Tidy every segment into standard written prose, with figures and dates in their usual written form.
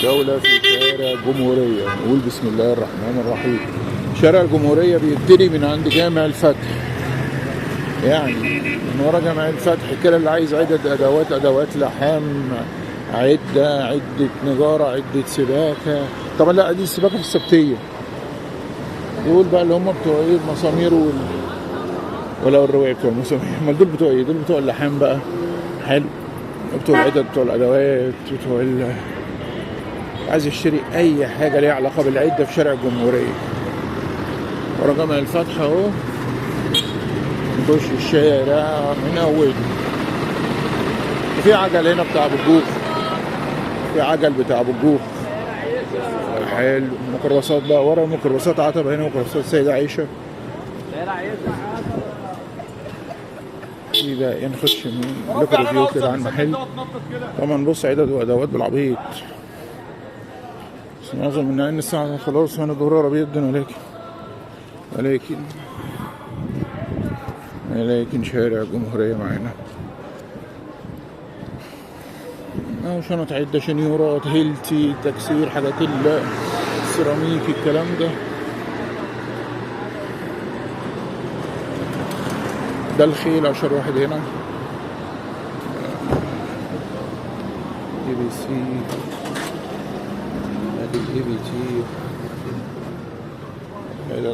جولة في شارع الجمهورية. نقول بسم الله الرحمن الرحيم. شارع الجمهورية بيبتدي من عند جامع الفتح، يعني من ورا جامع الفتح كده. اللي عايز عدة أدوات لحام، عدة نجارة، عدة سباكة. طبعا لا، دي السباكة في السبتية. دول بقى اللي هم بتوع ايه، المسامير ولا الرواية بتوع المسامير. امال دول بتوع ايه؟ دول بتوع اللحام بقى. حلو. بتوع العدد، بتوع الأدوات، بتوع عايز يشتري أي حاجة ليها علاقة بالعدة في شارع الجمهورية. ورا جامع الفتح اهو. نخش الشارع من أول. في عجل هنا بتاع بجوخ، في عجل بتاع بجوخ. حلو. ميكروباصات بقى ورا، ميكروباصات عتبة هنا، ميكروباصات سيدة عائشة. في بقى نخش لكم ريفيو كده عن محل. طبعا بص، عدد وادوات بالعبيط. بس معظم من ان الساعة خلاص هنا الظهر جدا، ولكن شارع الجمهورية معانا. شنط عدة، شنيورات، هيلتي، تكسير، حاجات السيراميك، الكلام ده. ده الخيل اشهر واحد هنا. اي بي سي، ادي الاي بي تي،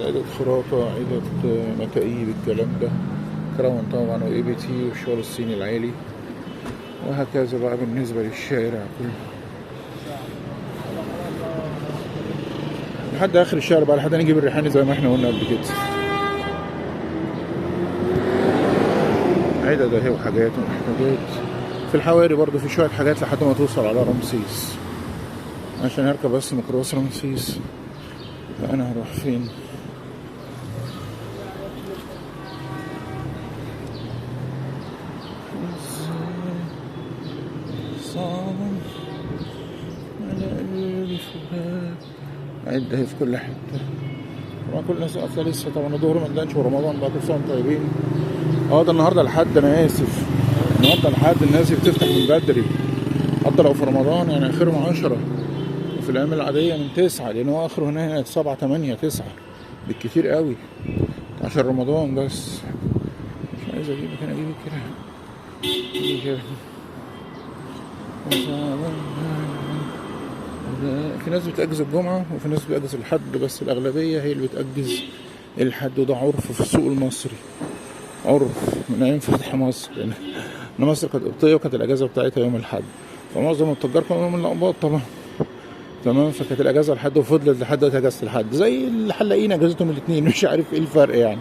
عدد خراطة، عدد مكاييب، الكلام ده. كراون طبعا، واي بي تي، والشغل الصيني العالي، وهكذا بقى بالنسبة للشارع كله لحد اخر الشارع بقى، لحد نجيب الريحاني زي ما احنا قلنا قبل كده. عدد اهي وحاجات ومحتاجات. في الحواري برضو في شوية حاجات لحد ما توصل على رمسيس، عشان هركب بس ميكروباص رمسيس. فأنا هروح فين؟ عدة هي في كل حتة. طبعا كل الناس قافلة لسه. طبعا الظهر ما ادانش، ورمضان بقى كل سنة وانتم طيبين. ده النهارده الحد، انا اسف. النهارده الحد، الناس بتفتح من بدري. حتى لو في رمضان يعني اخرهم 10، وفي الايام العادية من 9، لان هو اخره هنا 7 8 9 بالكتير قوي، عشان رمضان بس. مش عايز اجيبك، انا اجيبك كده. في ناس بتأجز الجمعة، وفي ناس بتأجز الحد، بس الأغلبية هي اللي بتأجز الحد. وده عرف في السوق المصري، عرف من أيام فتح مصر. لأن مصر كانت قبطية، وكانت الأجازة بتاعتها يوم الحد، فمعظم التجار كانوا يوم الأقباط طبعا. تمام. فكانت الأجازة الحد، وفضلت لحد أجازة الحد. زي الحلاقين أجازتهم الاثنين، مش عارف إيه الفرق يعني.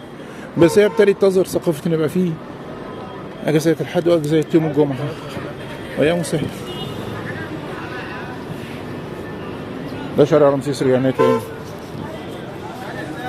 بس هي ابتدت تظهر ثقافة إن يبقى فيه أجازات الحد وأجازات يوم الجمعة. ويا مسهل. ده شارع رمسيس، رجعنا تاني.